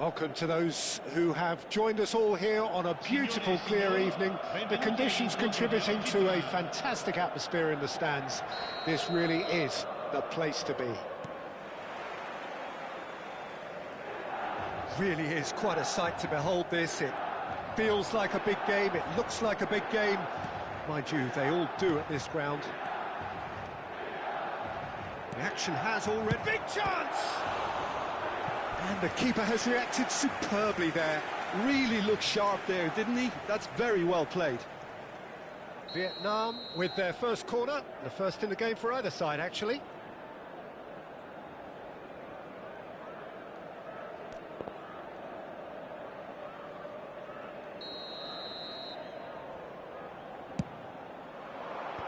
Welcome to those who have joined us all here on a beautiful, clear evening. The conditions contributing to a fantastic atmosphere in the stands. This really is the place to be. Really is quite a sight to behold this. It feels like a big game, it looks like a big game. Mind you, they all do at this ground. The action has already... Big chance! And the keeper has reacted superbly there. Really looked sharp there, didn't he? That's very well played. Vietnam with their first corner, the first in the game for either side, actually.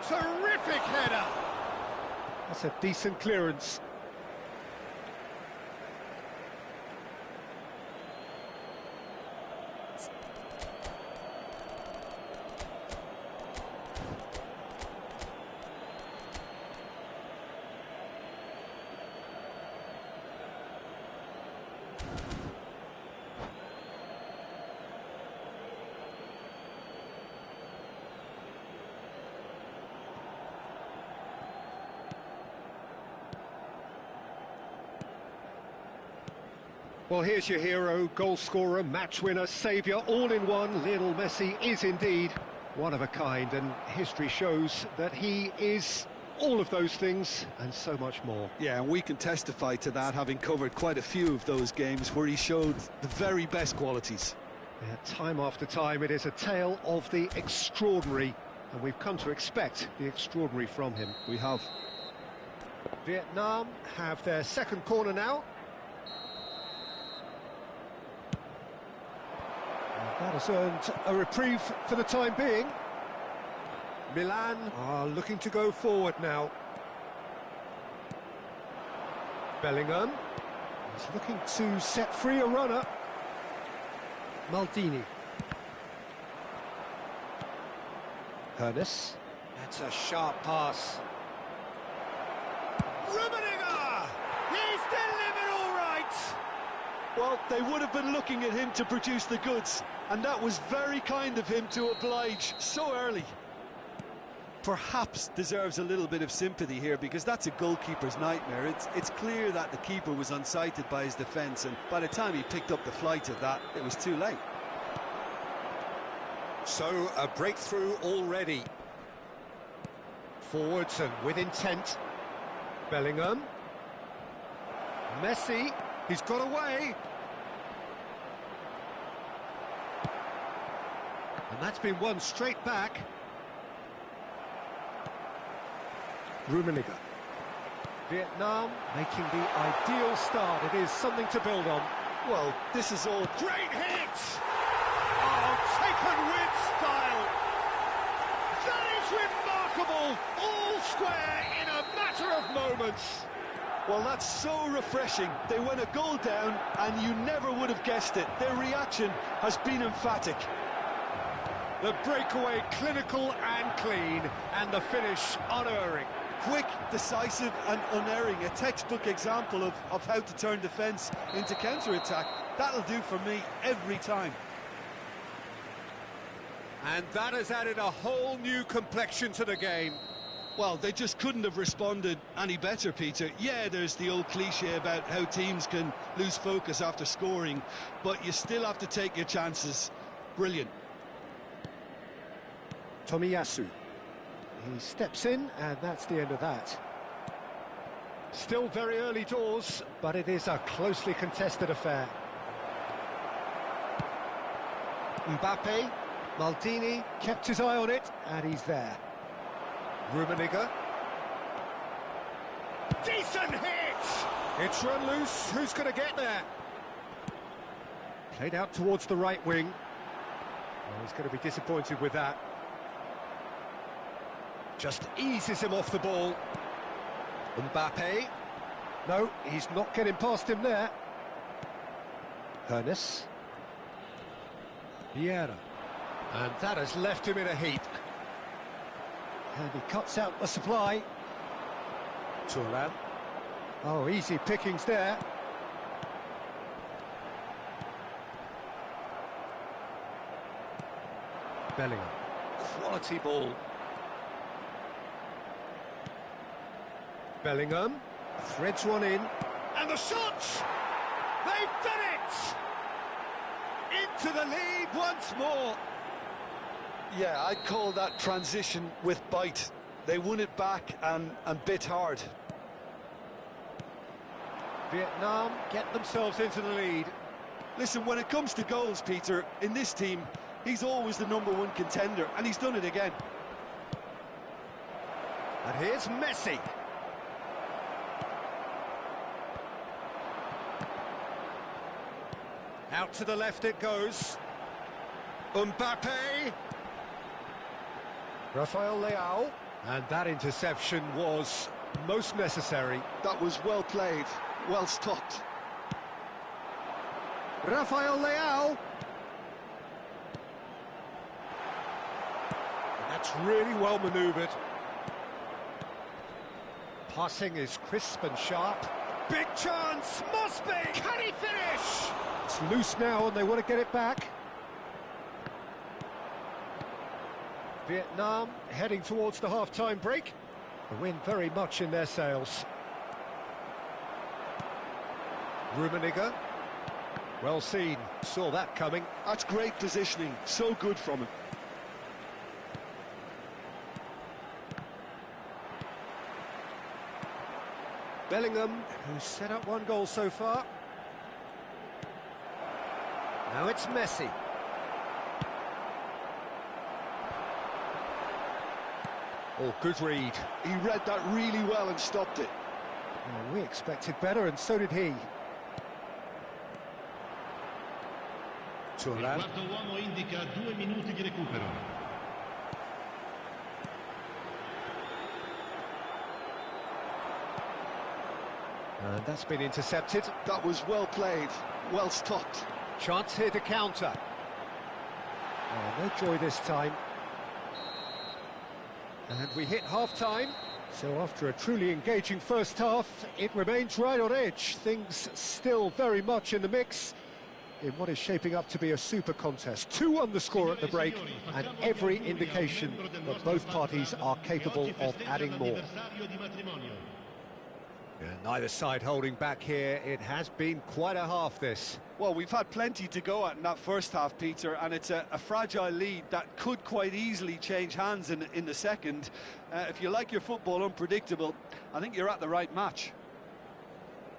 Terrific header! That's a decent clearance. Well, here's your hero, goal scorer, match winner, saviour, all in one. Lionel Messi is indeed one of a kind, and history shows that he is all of those things and so much more. Yeah, and we can testify to that, having covered quite a few of those games where he showed the very best qualities. Yeah, time after time, it is a tale of the extraordinary, and we've come to expect the extraordinary from him. We have. Vietnam have their second corner now. That has earned a reprieve for the time being. Milan are looking to go forward now. Bellingham is looking to set free a runner. Maldini. Hoeneß. That's a sharp pass. Rummenigge! He's delivered all right! Well, they would have been looking at him to produce the goods, and that was very kind of him to oblige so early. Perhaps deserves a little bit of sympathy here, because that's a goalkeeper's nightmare. It's clear that the keeper was unsighted by his defence, and by the time he picked up the flight of that, it was too late. So, a breakthrough already. Forwards and with intent. Bellingham. Messi, he's got away. And that's been won straight back. Rummenigge. Vietnam making the ideal start. It is something to build on. Well, this is all... Great hit! Oh, taken with style. That is remarkable. All square in a matter of moments. Well, that's so refreshing. They went a goal down, and you never would have guessed it. Their reaction has been emphatic. The breakaway clinical and clean, and the finish unerring. Quick, decisive and unerring. A textbook example of how to turn defence into counter-attack. That'll do for me every time. And that has added a whole new complexion to the game. Well, they just couldn't have responded any better, Peter. Yeah, there's the old cliche about how teams can lose focus after scoring, but you still have to take your chances. Brilliant. Tomiyasu. He steps in, and that's the end of that. Still very early doors, but it is a closely contested affair. Mbappe, Maldini kept his eye on it, and he's there. Rummenigge. Decent hit! It's run loose, who's going to get there? Played out towards the right wing. Oh, he's going to be disappointed with that. Just eases him off the ball. Mbappe. No, he's not getting past him there. Hoeneß. Vieira. And that has left him in a heap. And he cuts out the supply. Thuram. Oh, easy pickings there. Bellingham. Quality ball. Bellingham threads one in. And the shot! They've done it! Into the lead once more. Yeah, I'd call that transition with bite. They won it back and bit hard. Vietnam get themselves into the lead. Listen, when it comes to goals, Peter, in this team, he's always the #1 contender, and he's done it again. And here's Messi. Out to the left it goes. Mbappe. Rafael Leao. And that interception was most necessary. That was well played, well stopped. Rafael Leao. And that's really well manoeuvred. Passing is crisp and sharp. Big chance, must be! Can he finish? It's loose now and they want to get it back. Vietnam heading towards the half-time break. The wind very much in their sails. Rummenigge. Well seen, saw that coming. That's great positioning, so good from him. Bellingham, who's set up 1 goal so far. Now it's Messi. Oh, good read. He read that really well and stopped it. Well, we expected better, and so did he. Thuram. Il quarto uomo indica 2 minuti di recupero. And that's been intercepted. That was well played, well stopped. Chance here to counter. Oh, no joy this time. And we hit half-time. So after a truly engaging first half, it remains right on edge. Things still very much in the mix in what is shaping up to be a super contest. 2-1 the score at the break, and every indication that both parties are capable of adding more. Neither side holding back here. It has been quite a half, this. Well, we've had plenty to go at in that first half, Peter, and it's a fragile lead that could quite easily change hands in the second. If you like your football unpredictable, I think you're at the right match.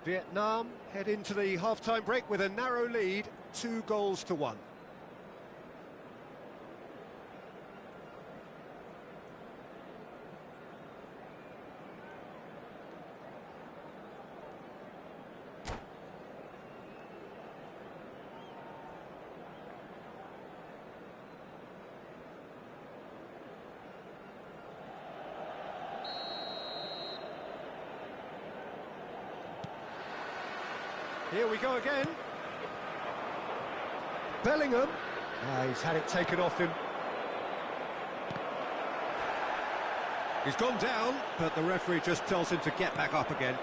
Vietnam head into the half-time break with a narrow lead, 2-1. Here we go again. Bellingham. He's had it taken off him. He's gone down, but the referee just tells him to get back up again.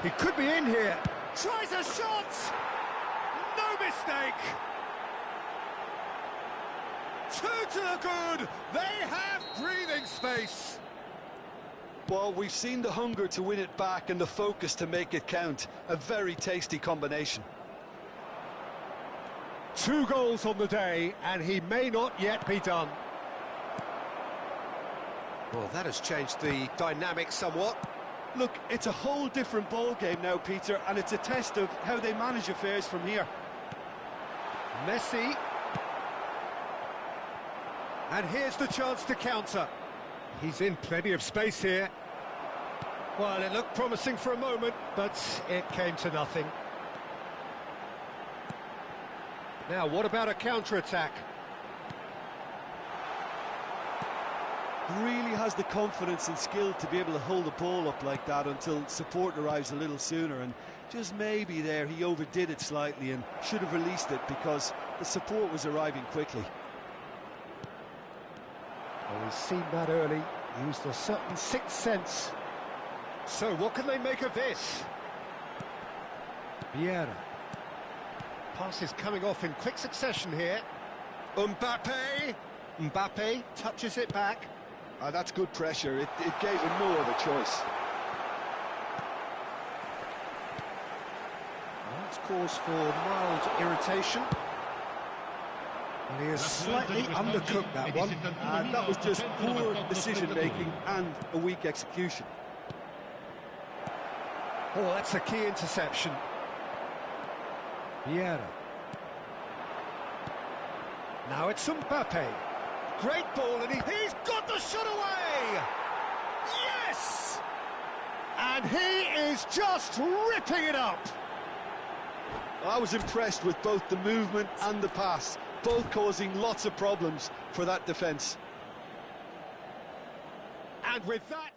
He could be in here. Tries a shot! No mistake! 2 to the good! They have breathing space! Well, we've seen the hunger to win it back and the focus to make it count. A very tasty combination. 2 goals on the day, and he may not yet be done. Well, that has changed the dynamic somewhat. Look, it's a whole different ball game now, Peter, and it's a test of how they manage affairs from here. Messi. And here's the chance to counter. He's in plenty of space here. Well, it looked promising for a moment, but it came to nothing. Now, what about a counter-attack? Really has the confidence and skill to be able to hold the ball up like that until support arrives a little sooner, and just maybe there he overdid it slightly and should have released it because the support was arriving quickly. Well, we've seen that early, used a certain sixth sense. So what can they make of this? Vieira. Passes coming off in quick succession here. Mbappe touches it back. That's good pressure. It gave him no other choice. Well, that's cause for mild irritation. And he has slightly undercooked that one. And that was just poor decision-making and a weak execution. Oh, that's a key interception. Vieira. Now it's Mbappe. Great ball, and he's got the shot away! Yes! And he is just ripping it up! I was impressed with both the movement and the pass, both causing lots of problems for that defence. And with that...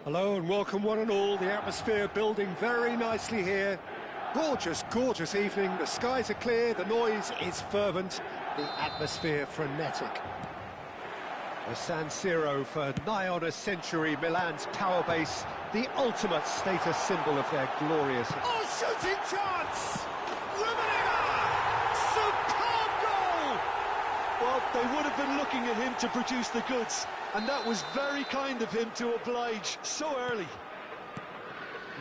Hello and welcome one and all. The atmosphere building very nicely here. Gorgeous, gorgeous evening. The skies are clear, the noise is fervent, the atmosphere frenetic. The San Siro, for nigh on a century, Milan's power base, the ultimate status symbol of their glorious... Oh, shooting chance! Rummenigge! Superb goal! Well, they would have been looking at him to produce the goods, and that was very kind of him to oblige so early.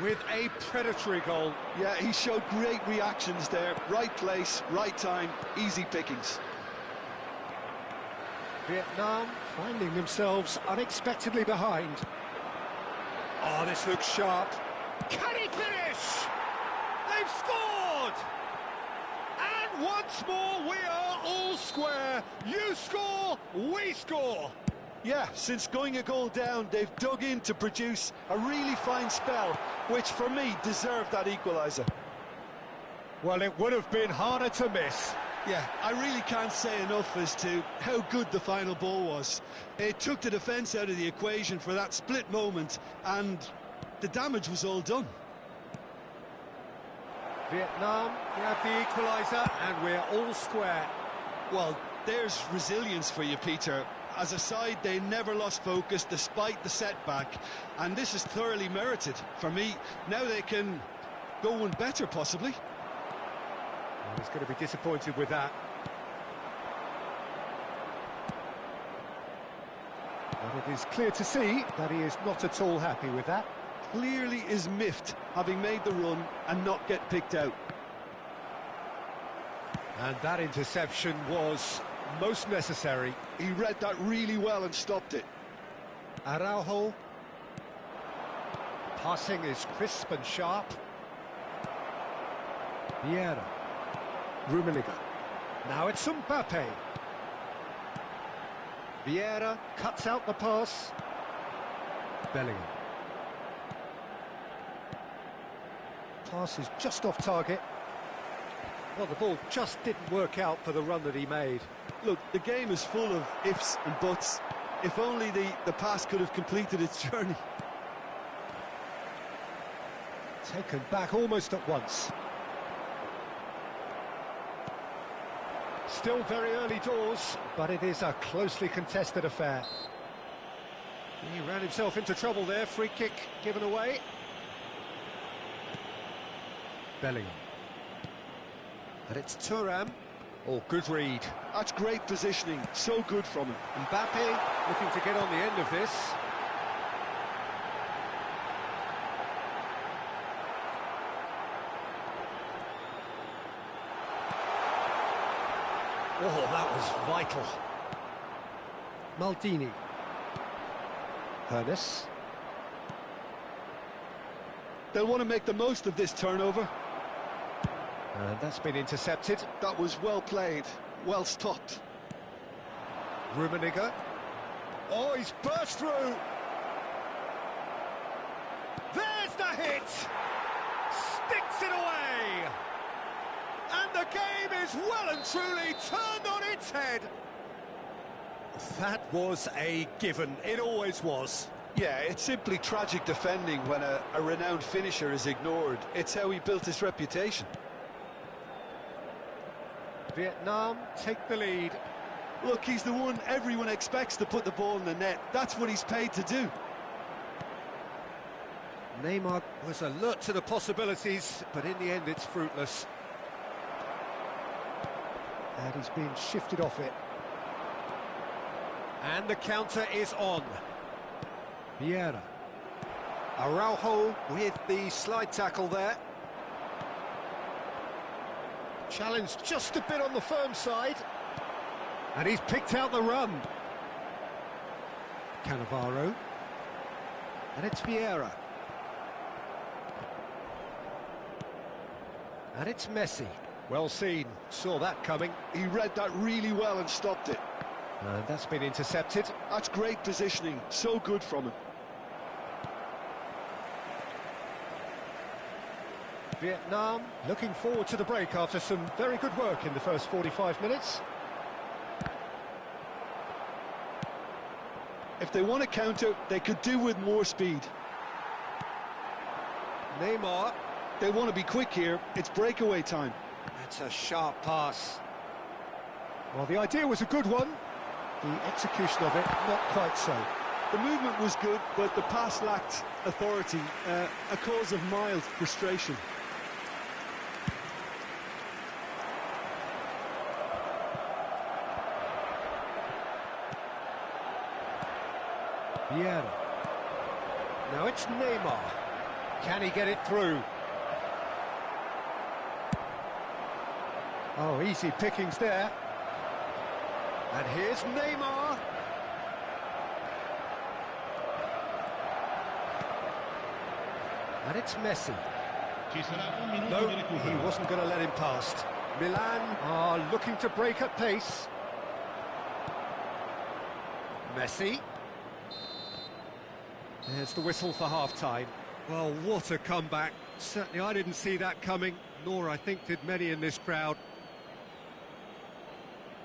With a predatory goal. Yeah, he showed great reactions there. Right place, right time, easy pickings. Vietnam finding themselves unexpectedly behind. Oh, this looks sharp. Can he finish? They've scored! And once more, we are all square. You score, we score. Yeah, since going a goal down, they've dug in to produce a really fine spell, which for me deserved that equaliser. Well, it would have been harder to miss. Yeah, I really can't say enough as to how good the final ball was. It took the defence out of the equation for that split moment, and the damage was all done. Vietnam grab the equaliser, and we're all square. Well, there's resilience for you, Peter. As a side, they never lost focus despite the setback, and this is thoroughly merited. For me, now they can go one better, possibly. Well, he's going to be disappointed with that. But it is clear to see that he is not at all happy with that. Clearly is miffed, having made the run and not get picked out. And that interception was most necessary. He read that really well and stopped it. Araujo. Passing is crisp and sharp. Vieira. Rummenigge. Now it's Mbappe. Vieira cuts out the pass. Bellingham. Pass is just off target. Well, the ball just didn't work out for the run that he made. Look, the game is full of ifs and buts. If only the pass could have completed its journey. Taken back almost at once. Still very early doors, but it is a closely contested affair. He ran himself into trouble there. Free kick given away. Bellingham. And it's Thuram. Oh, good read. That's great positioning. So good from him. Mbappe looking to get on the end of this. Oh, that was vital. Maldini. Hernes. They'll want to make the most of this turnover. And that's been intercepted. That was well played, well stopped. Rummenigge. Oh, he's burst through. There's the hit. Sticks it away. And the game is well and truly turned on its head. That was a given. It always was. Yeah, it's simply tragic defending when a renowned finisher is ignored. It's how he built his reputation. Vietnam take the lead. Look, he's the one everyone expects to put the ball in the net. That's what he's paid to do. Neymar was alert to the possibilities, but in the end it's fruitless. And he's been shifted off it. And the counter is on. Vieira. Araujo with the slide tackle there. Challenged just a bit on the firm side. And he's picked out the run. Cannavaro. And it's Vieira. And it's Messi. Well seen, saw that coming. He read that really well and stopped it. And that's been intercepted. That's great positioning, so good from him. Vietnam looking forward to the break after some very good work in the first 45 minutes. If they want to counter, they could do with more speed. Neymar. They want to be quick here, it's breakaway time. That's a sharp pass. Well, the idea was a good one. The execution of it, not quite so. The movement was good, but the pass lacked authority, a cause of mild frustration. Vieira. Now it's Neymar. Can he get it through? Oh, easy pickings there. And here's Neymar. And it's Messi. No, he wasn't going to let him past. Milan are looking to break at pace. Messi. There's the whistle for half-time. Well, what a comeback. Certainly I didn't see that coming, nor I think did many in this crowd.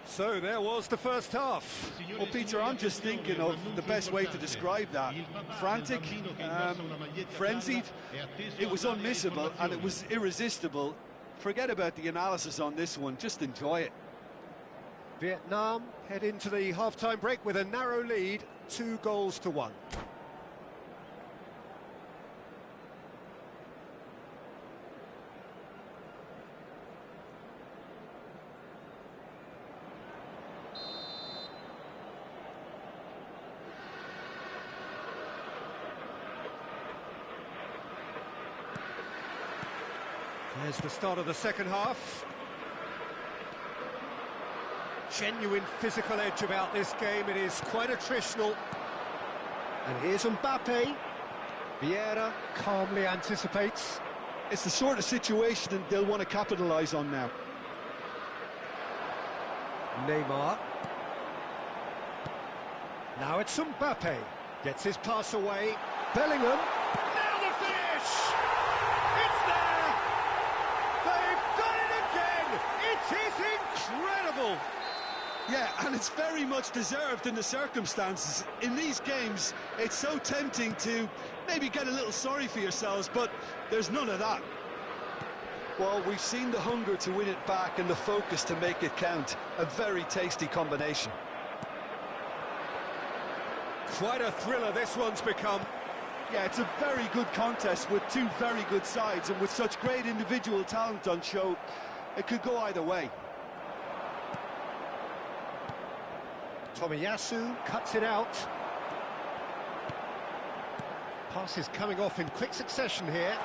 So there was the first half. Well, Peter, I'm just thinking of the best way to describe that. Frantic, frenzied. It was unmissable and it was irresistible. Forget about the analysis on this one, just enjoy it. Vietnam head into the half-time break with a narrow lead, 2-1. There's the start of the second half. Genuine physical edge about this game. It is quite attritional. And here's Mbappe. Vieira calmly anticipates. It's the sort of situation that they'll want to capitalise on now. Neymar. Now it's Mbappe. Gets his pass away. Bellingham. Now the finish! It's there! They've done it again! It is incredible! Yeah, and it's very much deserved in the circumstances. In these games, it's so tempting to maybe get a little sorry for yourselves, but there's none of that. Well, we've seen the hunger to win it back and the focus to make it count. A very tasty combination. Quite a thriller this one's become. Yeah, it's a very good contest with two very good sides, and with such great individual talent on show, it could go either way. Tomiyasu cuts it out. Passes coming off in quick succession here.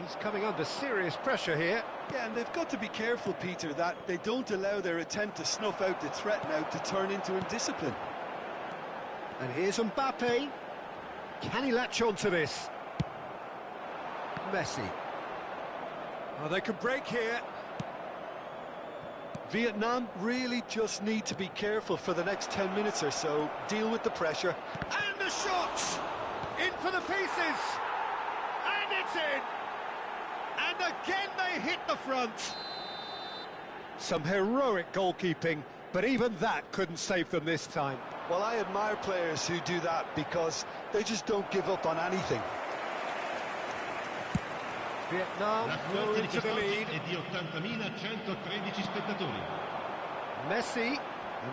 He's coming under serious pressure here. Yeah, and they've got to be careful, Peter, that they don't allow their attempt to snuff out the threat now to turn into indiscipline. And here's Mbappe. Can he latch on to this? Messi. Oh, they can break here. Vietnam really just need to be careful for the next 10 minutes or so, deal with the pressure. And the shot! In for the pieces! And it's in! And again they hit the front. Some heroic goalkeeping, but even that couldn't save them this time. Well, I admire players who do that because they just don't give up on anything. Vietnam go into the lead. È di 80.113 spettatori. Messi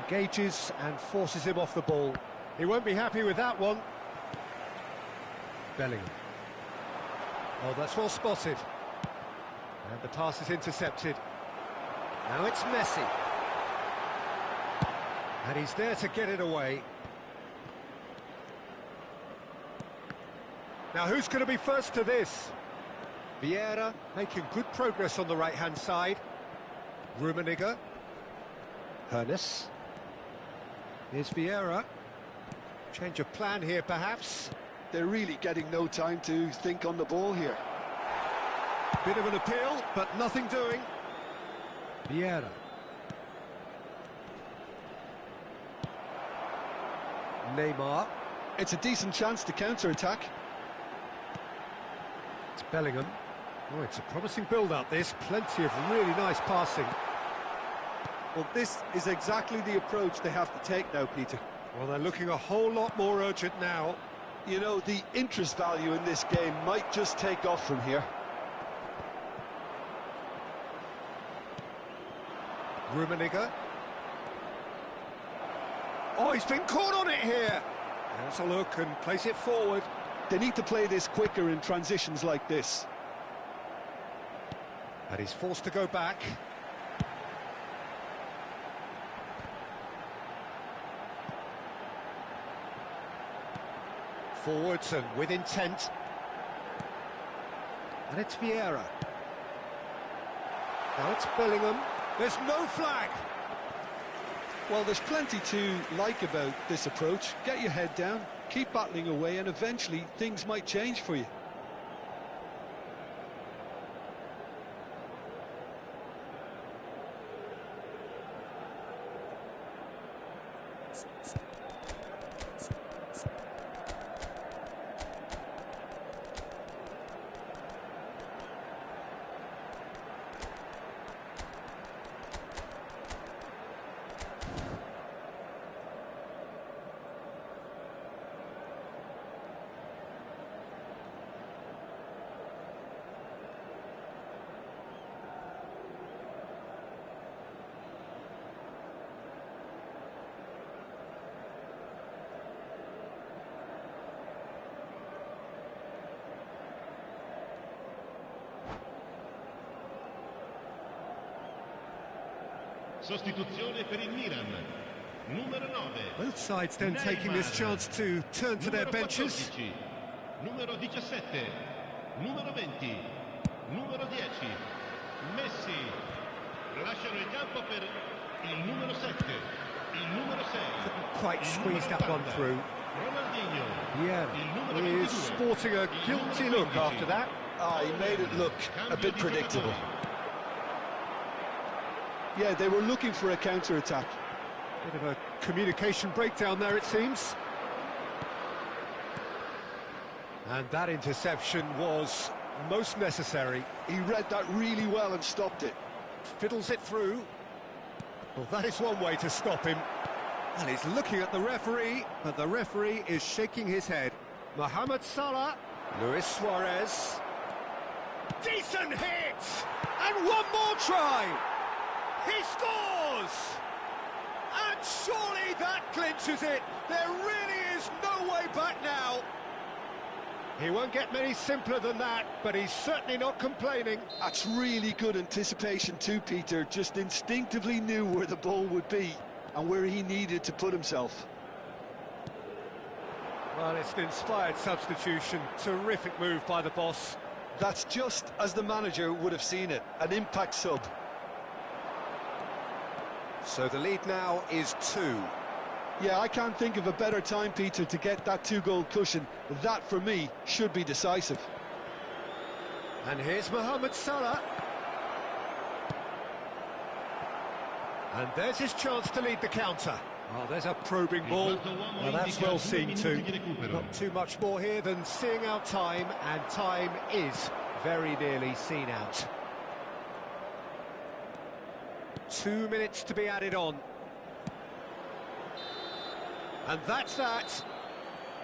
engages and forces him off the ball. He won't be happy with that one. Bellingham. Oh, that's well spotted. And the pass is intercepted. Now it's Messi. And he's there to get it away. Now who's going to be first to this? Vieira making good progress on the right-hand side. Rummenigge. Hoeneß. Here's Vieira. Change of plan here, perhaps. They're really getting no time to think on the ball here. Bit of an appeal, but nothing doing. Vieira. Neymar. It's a decent chance to counter-attack. It's Bellingham. Oh, it's a promising build-up, this. Plenty of really nice passing. Well, this is exactly the approach they have to take now, Peter. Well, they're looking a whole lot more urgent now. You know, the interest value in this game might just take off from here. Rummenigge. Oh, he's been caught on it here. Has a look and place it forward. They need to play this quicker in transitions like this. And he's forced to go back. Forwards and with intent. And it's Vieira. Now it's Bellingham. There's no flag. Well, there's plenty to like about this approach. Get your head down, keep battling away, and eventually things might change for you. Sostituzione per il Milan. Numero 9. Both sides then taking this chance to turn to their benches. 14, numero 17, numero 20, numero 10. Messi. Lasciano il campo per il numero 7, il numero 6. Quite squeezed that one through. Ronaldinho. Yeah, he is sporting a guilty look after that. He made it look a bit predictable. Yeah, they were looking for a counter-attack. Bit of a communication breakdown there, it seems. And that interception was most necessary. He read that really well and stopped it. Fiddles it through. Well, that is one way to stop him. And he's looking at the referee, but the referee is shaking his head. Mohamed Salah, Luis Suarez. Decent hit! And one more try! He scores! And surely that clinches it. There really is no way back now. He won't get many simpler than that, but he's certainly not complaining. That's really good anticipation too, Peter. Just instinctively knew where the ball would be and where he needed to put himself. Well, it's an inspired substitution. Terrific move by the boss. That's just as the manager would have seen it, an impact sub. So the lead now is 2. Yeah, I can't think of a better time, Peter, to get that 2-goal cushion. That, for me, should be decisive. And here's Mohamed Salah. And there's his chance to lead the counter. Oh, there's a probing ball. Well, that's well seen too. Not too much more here than seeing out time, and time is very nearly seen out. 2 minutes to be added on. And that's that.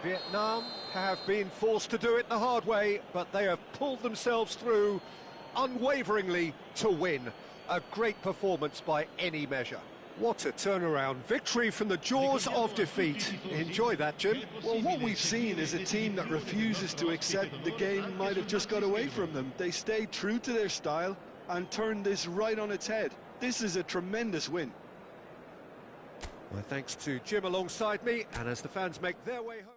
Vietnam have been forced to do it the hard way, but they have pulled themselves through unwaveringly to win. A great performance by any measure. What a turnaround. Victory from the jaws of defeat. Enjoy that, Jim. Well, what we've seen is a team that refuses to accept the game might have just got away from them. They stayed true to their style and turned this right on its head. This is a tremendous win. Well, thanks to Jim alongside me, and as the fans make their way home.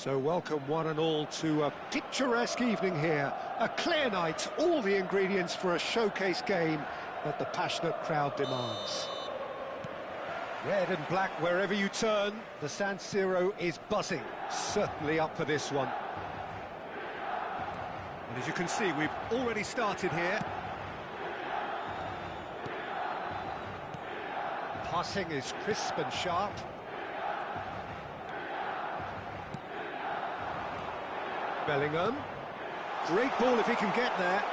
So welcome one and all to a picturesque evening here. A clear night, all the ingredients for a showcase game that the passionate crowd demands. Red and black wherever you turn, the San Siro is buzzing. Certainly up for this one. And as you can see, we've already started here. Passing is crisp and sharp. Bellingham. Great ball if he can get there.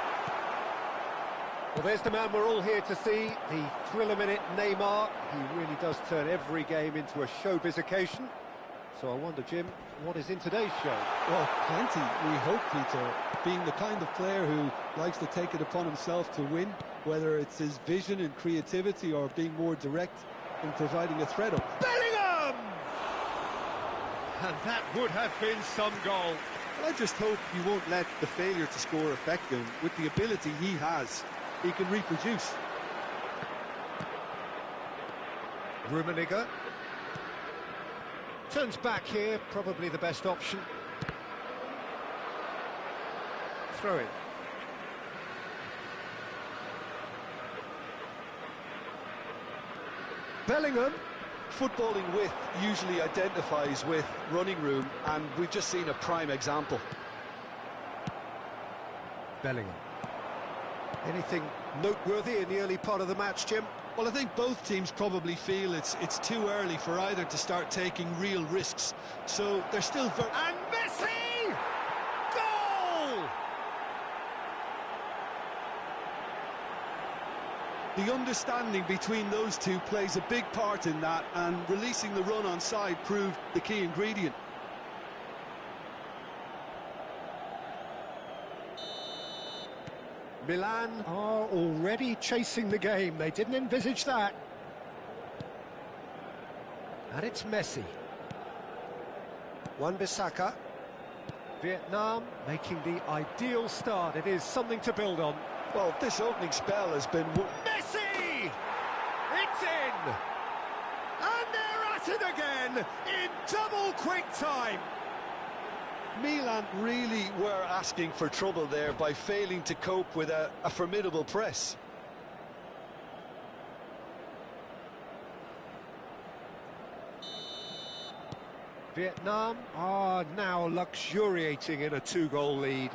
Well, there's the man we're all here to see, the thriller-minute Neymar. He really does turn every game into a showbiz occasion. So I wonder, Jim, what is in today's show? Well, plenty, we hope, Peter. Being the kind of player who likes to take it upon himself to win, whether it's his vision and creativity or being more direct in providing a threat up. Bellingham! And that would have been some goal. I just hope you won't let the failure to score affect him. With the ability he has, he can reproduce. Rummenigge turns back here, probably the best option. Throw it. Bellingham. Footballing width usually identifies with running room, and we've just seen a prime example. Bellingham. Anything noteworthy in the early part of the match, Jim? Well, I think both teams probably feel it's too early for either to start taking real risks. So they're still very... And Messi! Goal! The understanding between those two plays a big part in that, and releasing the run on side proved the key ingredient. Milan are already chasing the game. They didn't envisage that. And it's Messi. Wan-Bissaka. Vietnam making the ideal start. It is something to build on. Well, this opening spell has been... Messi! It's in! And they're at it again in double quick time. Milan really were asking for trouble there by failing to cope with a formidable press. Vietnam are now luxuriating in a two-goal lead.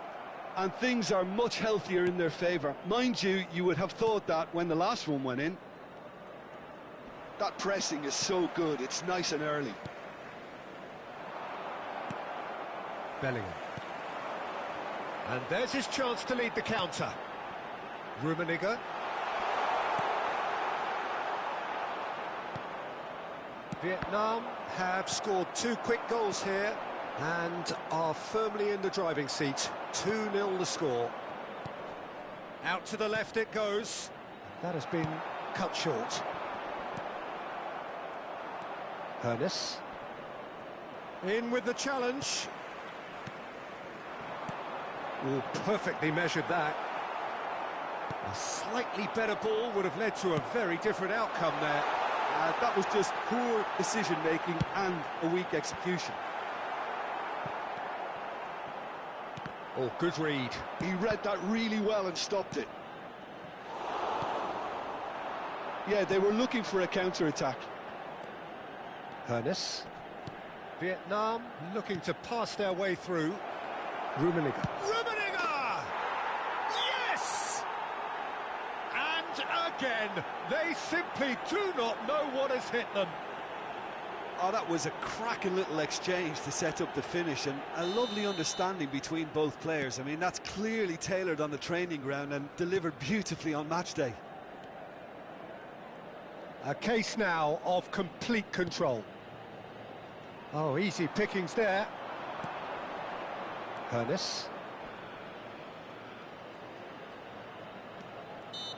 And things are much healthier in their favour. Mind you, you would have thought that when the last one went in. That pressing is so good, it's nice and early. Bellingham. And there's his chance to lead the counter. Rummenigge. Vietnam have scored two quick goals here and are firmly in the driving seat. 2-0 the score. Out to the left it goes. That has been cut short. Hoeneß. In with the challenge. Oh, perfectly measured that. A slightly better ball would have led to a very different outcome there. That was just poor decision-making and a weak execution. Oh, good read. He read that really well and stopped it. Yeah, they were looking for a counter-attack. Hoeneß. Vietnam looking to pass their way through. Rummenigge. Rummenigge! Yes! And again, they simply do not know what has hit them. Oh, that was a cracking little exchange to set up the finish, and a lovely understanding between both players. I mean, that's clearly tailored on the training ground and delivered beautifully on match day. A case now of complete control. Oh, easy pickings there. Hoeneß.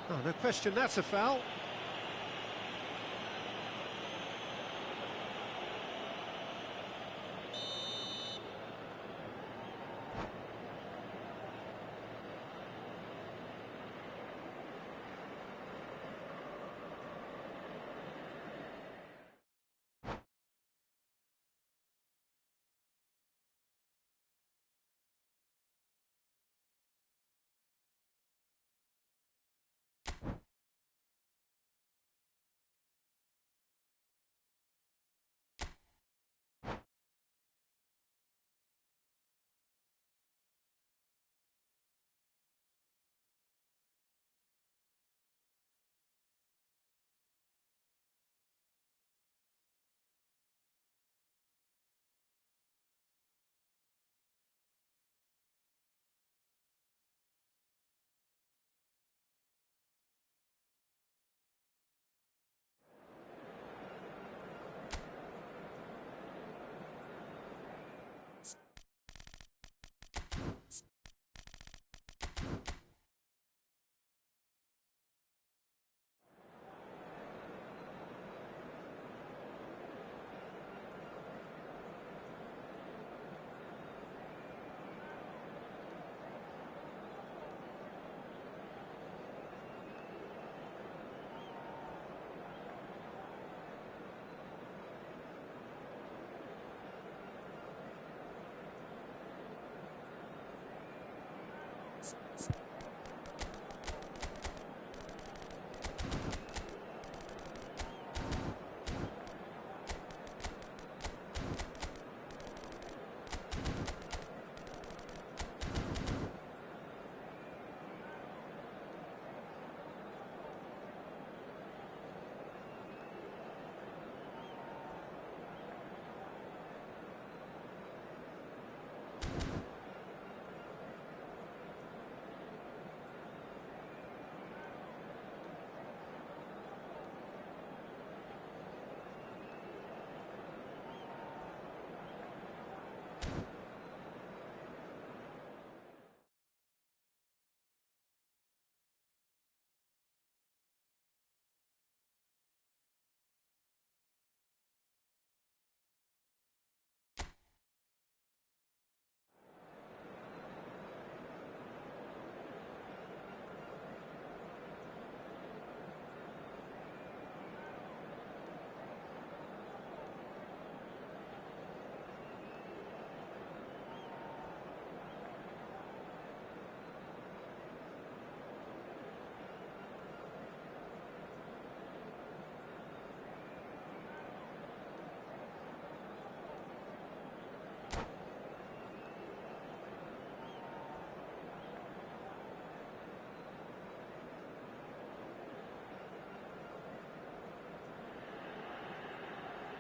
Oh, no question, that's a foul.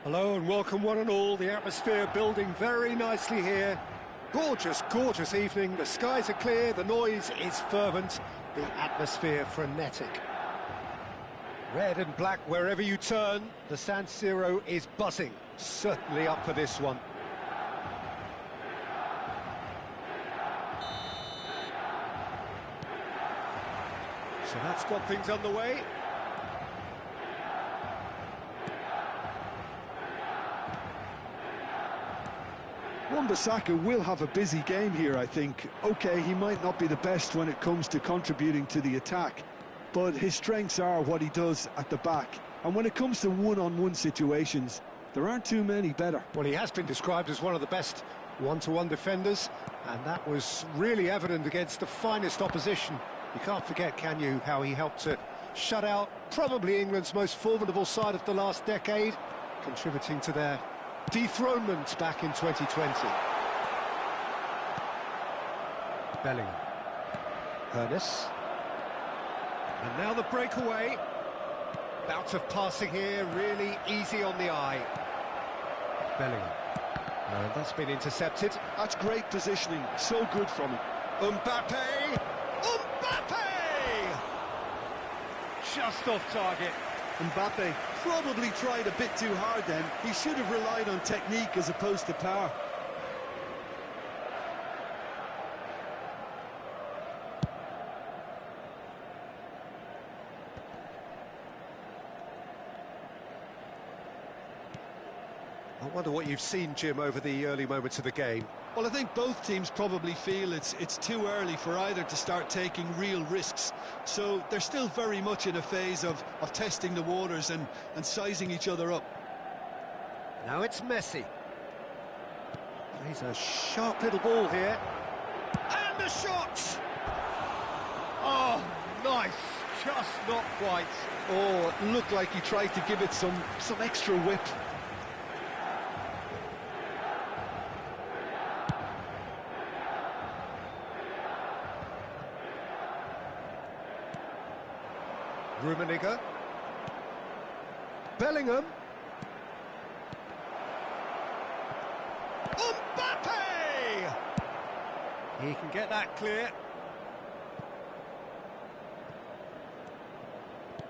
Hello and welcome one and all. The atmosphere building very nicely here. Gorgeous, gorgeous evening. The skies are clear, the noise is fervent, the atmosphere frenetic. Red and black wherever you turn, the San Siro is buzzing. Certainly up for this one. So that's got things underway. Wan-Bissaka will have a busy game here, I think. OK, he might not be the best when it comes to contributing to the attack, but his strengths are what he does at the back. And when it comes to one-on-one situations, there aren't too many better. Well, he has been described as one of the best one-to-one defenders, and that was really evident against the finest opposition. You can't forget, can you, how he helped to shut out probably England's most formidable side of the last decade, contributing to their dethronement back in 2020. Bellingham. Ernest. And now the breakaway. Bout of passing here, really easy on the eye. Bellingham. And that's been intercepted. That's great positioning, so good from him. Mbappe! Mbappe! Just off target. Mbappe probably tried a bit too hard then. He should have relied on technique as opposed to power. I wonder what you've seen, Jim, over the early moments of the game. Well, I think both teams probably feel it's too early for either to start taking real risks. So they're still very much in a phase of testing the waters and sizing each other up. Now it's Messi. Plays a sharp little ball here. And the shot! Oh, nice. Just not quite. Oh, it looked like he tried to give it some extra whip. Rummenigge. Bellingham. Mbappe! He can get that clear.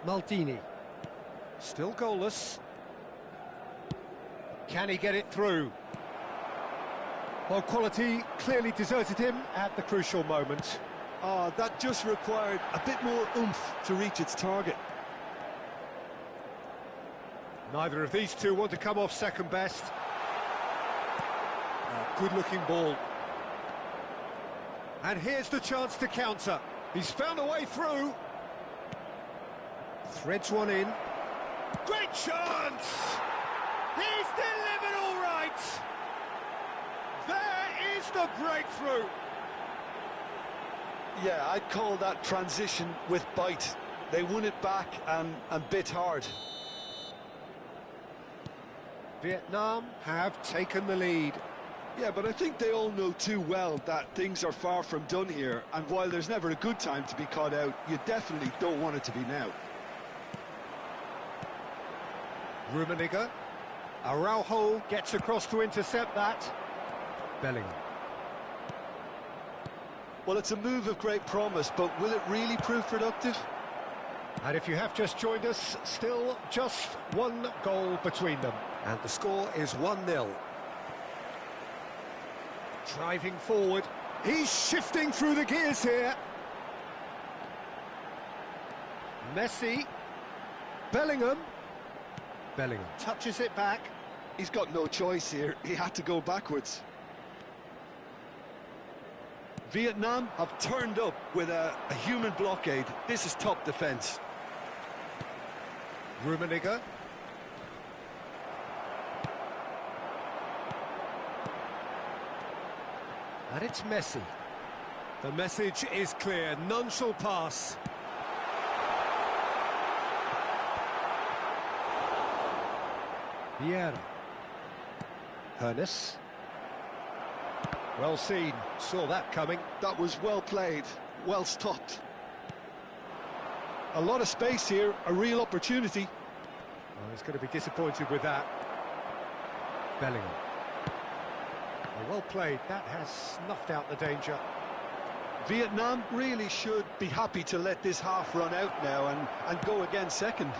Maldini. Still goalless. Can he get it through? Well, quality clearly deserted him at the crucial moment. That just required a bit more oomph to reach its target. Neither of these two want to come off second best. Good-looking ball. And here's the chance to counter. He's found a way through. Threads one in. Great chance! He's delivered all right! There is the breakthrough. Yeah, I'd call that transition with bite. They won it back and bit hard. Vietnam have taken the lead. Yeah, but I think they all know too well that things are far from done here, and while there's never a good time to be caught out, you definitely don't want it to be now. Rummenigge. Araujo gets across to intercept that. Bellingham. Well, it's a move of great promise, but will it really prove productive? And if you have just joined us, still just one goal between them. And the score is 1-0. Driving forward. He's shifting through the gears here. Messi. Bellingham. Bellingham touches it back. He's got no choice here. He had to go backwards. Vietnam have turned up with a human blockade. This is top defence. Rummenigge. And it's Messi. The message is clear, none shall pass. Vieira. Hernes. Well seen, saw that coming. That was well played, well stopped. A lot of space here, a real opportunity. Well, he's going to be disappointed with that. Bellingham. Well played, that has snuffed out the danger. Vietnam really should be happy to let this half run out now and go again second.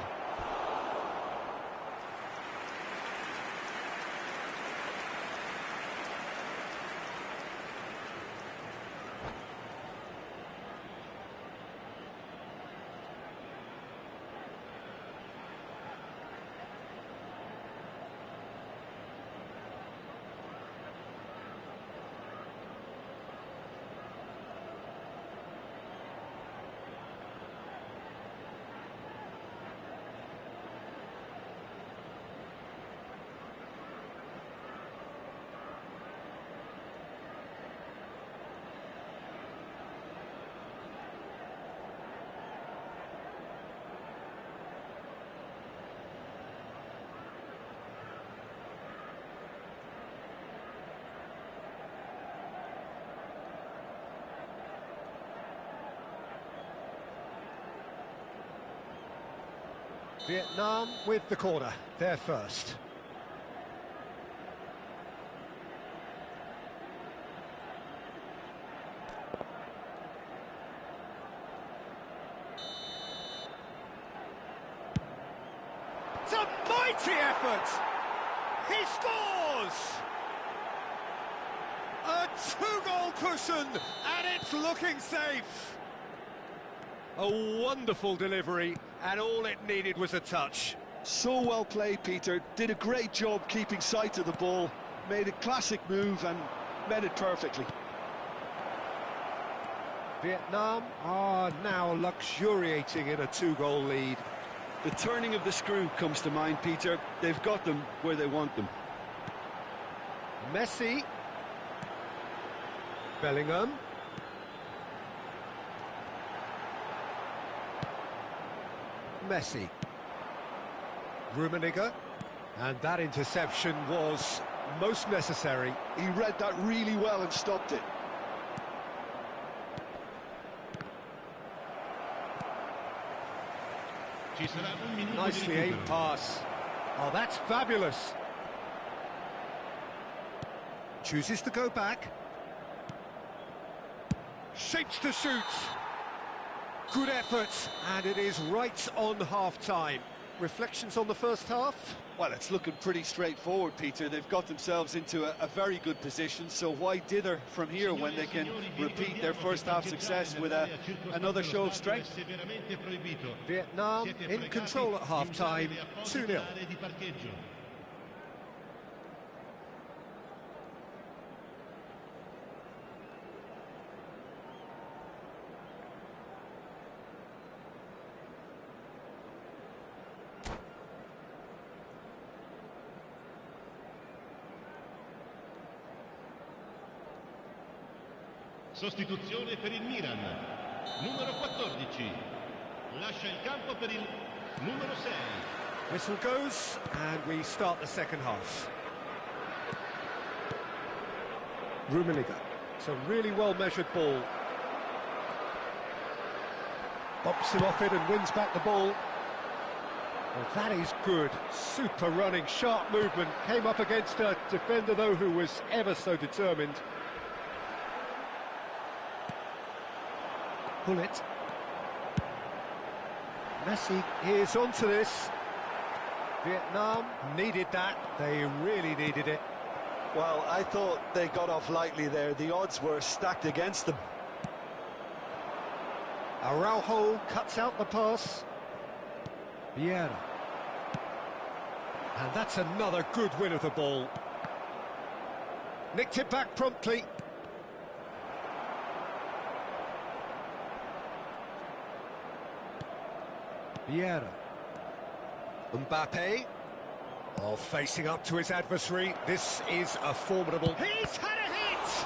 Vietnam with the corner, they're first. It's a mighty effort! He scores! A two-goal cushion, and it's looking safe! A wonderful delivery, and all it needed was a touch. So well played, Peter. Did a great job keeping sight of the ball, made a classic move and met it perfectly. Vietnam are now luxuriating in a two-goal lead. The turning of the screw comes to mind, Peter. They've got them where they want them. Messi. Bellingham. Messi. Rummenigge. And that interception was most necessary. He read that really well and stopped it. Nicely aimed pass. Oh, that's fabulous. Chooses to go back. Shapes to shoot. Good effort, and it is right on half-time. Reflections on the first half? Well, it's looking pretty straightforward, Peter. They've got themselves into a very good position, so why dither from here when they can repeat their first half success with another show of strength? Vietnam in control at half-time, 2-0. Sostituzione per il Milan. Numero 14. Lascia il campo per il numero 6. Whistle goes, and we start the second half. Rummenigge. It's a really well-measured ball. Bops him off it and wins back the ball. Well, that is good. Super running, sharp movement. Came up against a defender, though, who was ever so determined. Gullit. Messi is onto this. Vietnam needed that. They really needed it. Well, I thought they got off lightly there. The odds were stacked against them. Araujo cuts out the pass. Vieira. And that's another good win of the ball. Nicked it back promptly. Vieira. Mbappe. Oh, facing up to his adversary. This is a formidable... He's had a hit!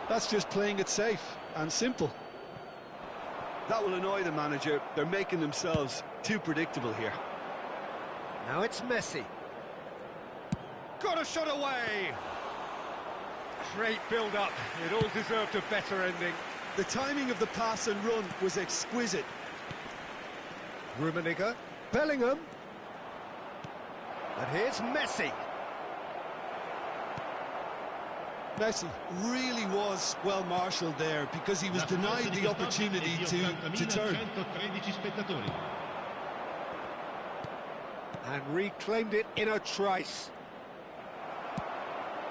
That's just playing it safe and simple. That will annoy the manager. They're making themselves too predictable here. Now it's Messi. Got a shot away! Great build-up. It all deserved a better ending. The timing of the pass and run was exquisite. Rummenigge. Bellingham. And here's Messi. Messi really was well marshalled there because he was denied the opportunity to turn. 113 spettatori. And reclaimed it in a trice.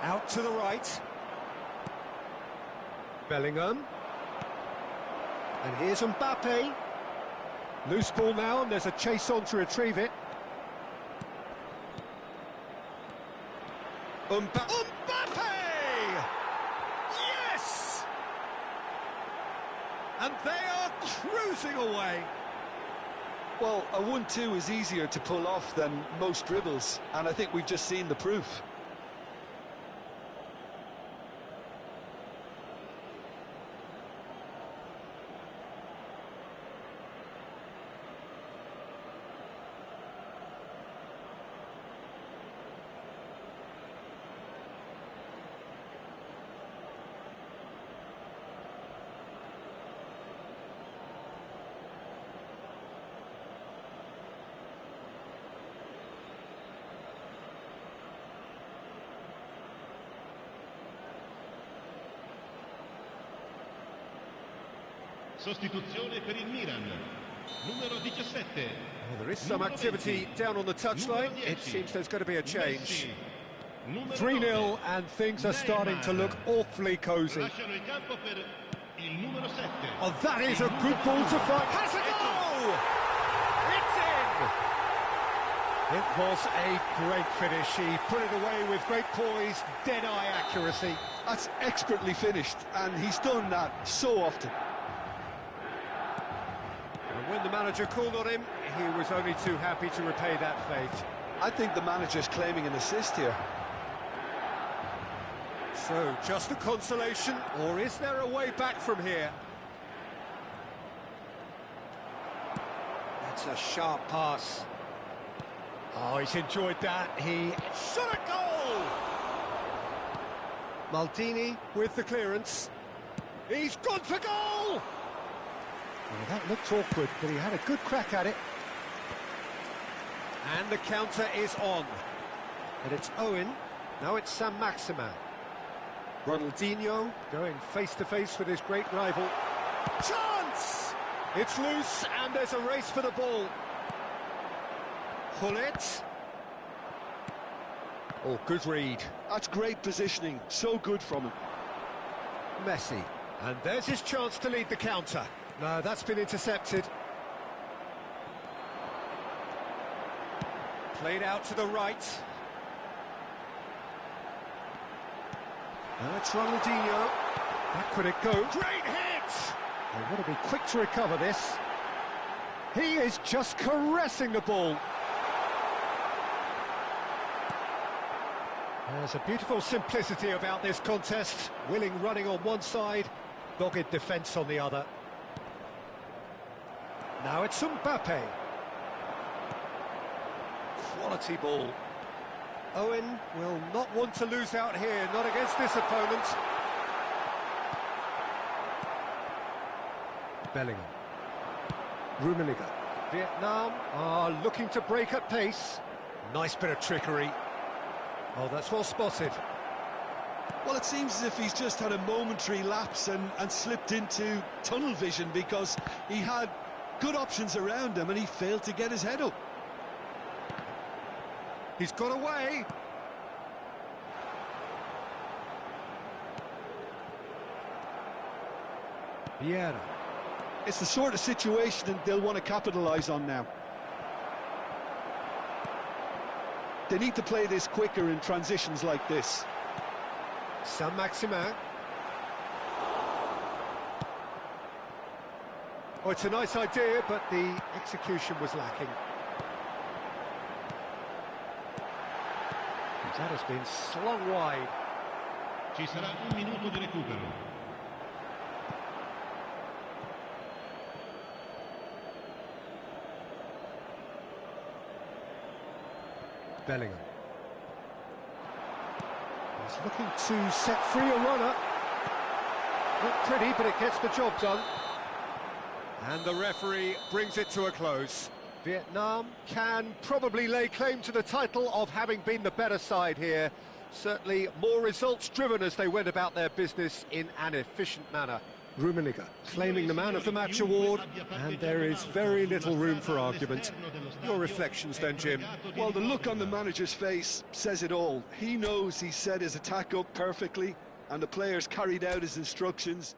Out to the right. Bellingham. And here's Mbappe. Loose ball now, and there's a chase on to retrieve it. Mbappe! Yes! And they are cruising away. Well, a 1-2 is easier to pull off than most dribbles, and I think we've just seen the proof. Sostituzione per il Milan. Numero 17. Well, there is some activity down on the touchline. It seems there's going to be a change. 3-0 and things are starting to look awfully cosy. Oh, that is a good ball to fight. Has a goal! It's in! It was a great finish. He put it away with great poise, dead-eye accuracy. That's expertly finished, and he's done that so often. When the manager called on him, he was only too happy to repay that fate. I think the manager's claiming an assist here. So, just a consolation, or is there a way back from here? That's a sharp pass. Oh, he's enjoyed that. He shot a goal! Maldini with the clearance. He's gone for goal! Well, that looked awkward, but he had a good crack at it. And the counter is on. And it's Owen. Now it's Saint-Maximin. Ronaldinho going face-to-face with his great rival. Chance! It's loose, and there's a race for the ball. Gullit. Oh, good read. That's great positioning. So good from him. Messi. And there's his chance to lead the counter. No, that's been intercepted. Played out to the right. Now it's Ronaldinho. Back would it go? Great hit! They want to be quick to recover this. He is just caressing the ball. There's a beautiful simplicity about this contest. Willing running on one side, Dogged defence on the other. Now it's Mbappe. Quality ball. Owen will not want to lose out here, not against this opponent. Bellingham. Rummenigge. Vietnam are looking to break at pace. Nice bit of trickery. Oh, that's well spotted. Well, it seems as if he's just had a momentary lapse and slipped into tunnel vision, because he had good options around him and he failed to get his head up. He's got away. Vieira. It's the sort of situation that they'll want to capitalise on now. They need to play this quicker in transitions like this. Saint-Maximin. Oh, it's a nice idea, but the execution was lacking. That has been slung wide. Ci sarà un minuto di recupero. Bellingham. He's looking to set free a runner. Not pretty, but it gets the job done. And the referee brings it to a close. Vietnam can probably lay claim to the title of having been the better side here. Certainly more results-driven as they went about their business in an efficient manner. Rummenigge claiming the Man of the Match award, and there is very little room for argument. Your reflections then, Jim? Well, the look on the manager's face says it all. He knows he set his attack up perfectly, and the players carried out his instructions.